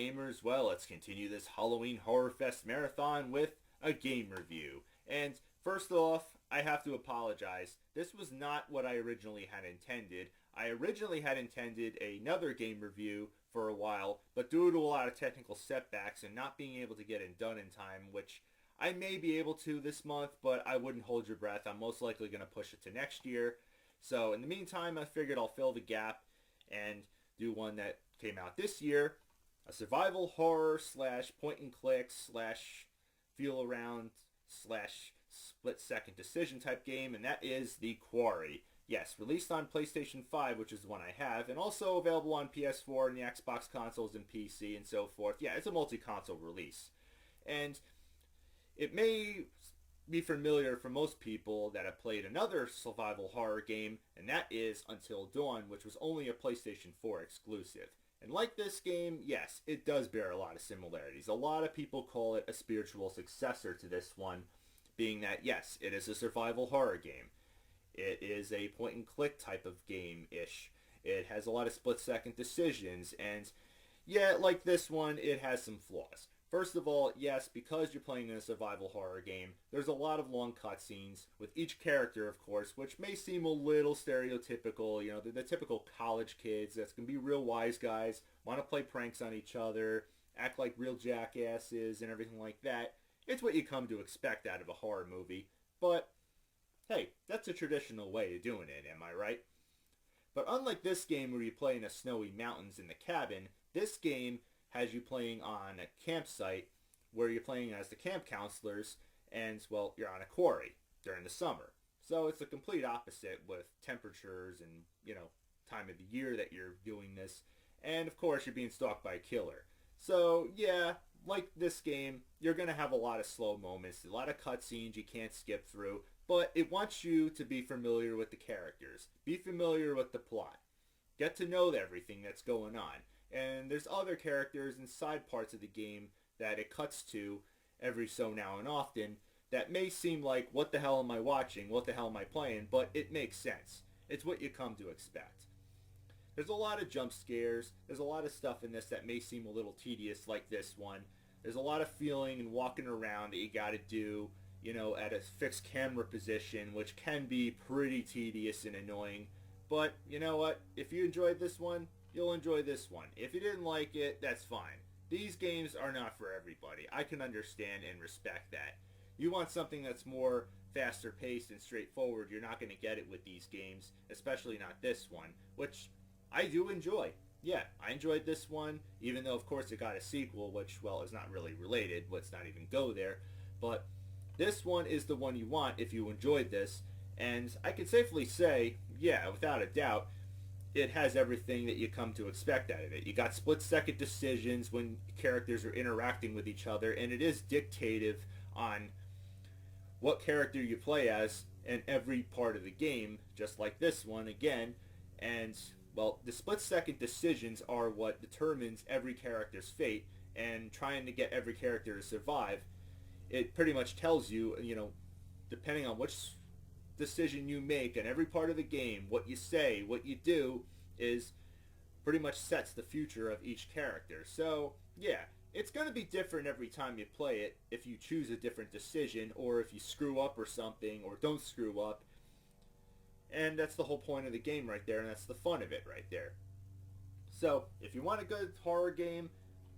gamers? Well, let's continue this Halloween Horror Fest marathon with a game review. And first off, I have to apologize. This was not what I originally had intended. I originally had intended another game review for a while, but due to a lot of technical setbacks and not being able to get it done in time, which I may be able to this month, but I wouldn't hold your breath. I'm most likely going to push it to next year. So in the meantime, I figured I'll fill the gap and do one that came out this year, a survival horror slash point and click slash feel around slash split second decision type game, and that is the Quarry. Yes, released on PlayStation 5, which is the one I have, and also available on PS4 and the Xbox consoles and PC and so forth. Yeah, it's a multi-console release. And it may be familiar for most people that have played another survival horror game, and that is Until Dawn, which was only a PlayStation 4 exclusive. And like this game, yes, it does bear a lot of similarities. A lot of people call it a spiritual successor to this one, being that, yes, it is a survival horror game. It is a point-and-click type of game-ish. It has a lot of split-second decisions, and yeah, like this one, it has some flaws. First of all, yes, because you're playing in a survival horror game, there's a lot of long cutscenes with each character, of course, which may seem a little stereotypical. You know, they're the typical college kids that's going to be real wise guys, want to play pranks on each other, act like real jackasses, and everything like that. It's what you come to expect out of a horror movie, but hey, that's a traditional way of doing it, am I right? But unlike this game where you play in the snowy mountains in the cabin, this game has you playing on a campsite where you're playing as the camp counselors, and, well, you're on a quarry during the summer. So it's the complete opposite with temperatures and, you know, time of the year that you're doing this. And, of course, you're being stalked by a killer. So, yeah, like this game, you're going to have a lot of slow moments, a lot of cutscenes you can't skip through, but it wants you to be familiar with the characters, be familiar with the plot, get to know everything that's going on. And there's other characters and side parts of the game that it cuts to every so now and often that may seem like, what the hell am I watching, what the hell am I playing, but it makes sense. It's what you come to expect. There's a lot of jump scares, there's a lot of stuff in this that may seem a little tedious like this one. There's a lot of feeling and walking around that you gotta do, you know, at a fixed camera position, which can be pretty tedious and annoying. But, you know what, if you enjoyed this one, you'll enjoy this one. If you didn't like it, that's fine. These games are not for everybody. I can understand and respect that. You want something that's more faster paced and straightforward, you're not going to get it with these games, especially not this one, which I do enjoy. Yeah, I enjoyed this one, even though of course it got a sequel, which, well, is not really related. Let's not even go there. But this one is the one you want if you enjoyed this, and I can safely say, yeah, without a doubt, it has everything that you come to expect out of it. You got split-second decisions when characters are interacting with each other, and it is dictative on what character you play as in every part of the game, just like this one again. And, well, the split-second decisions are what determines every character's fate, and trying to get every character to survive, it pretty much tells you, you know, depending on which decision you make in every part of the game, what you say, what you do, is pretty much sets the future of each character. So, yeah, it's going to be different every time you play it if you choose a different decision, or if you screw up or something, or don't screw up. And that's the whole point of the game right there, and that's the fun of it right there. So, if you want a good horror game,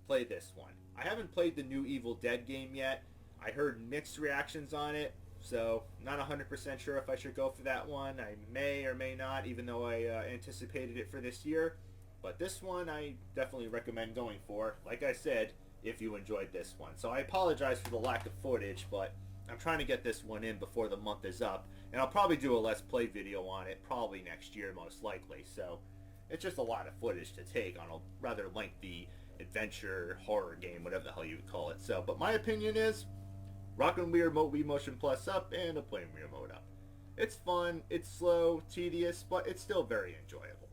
play this one. I haven't played the new Evil Dead game yet. I heard mixed reactions on it. So, not 100% sure if I should go for that one. I may or may not, even though I anticipated it for this year. But this one I definitely recommend going for, like I said, if you enjoyed this one. So I apologize for the lack of footage, but I'm trying to get this one in before the month is up. And I'll probably do a Let's Play video on it, probably next year most likely. So, it's just a lot of footage to take on a rather lengthy adventure, horror game, whatever the hell you would call it. So, but my opinion is, rockin' Wii Motion Plus up and a playing Wii Remote up. It's fun, it's slow, tedious, but it's still very enjoyable.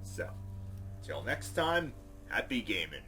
So, till next time, happy gaming.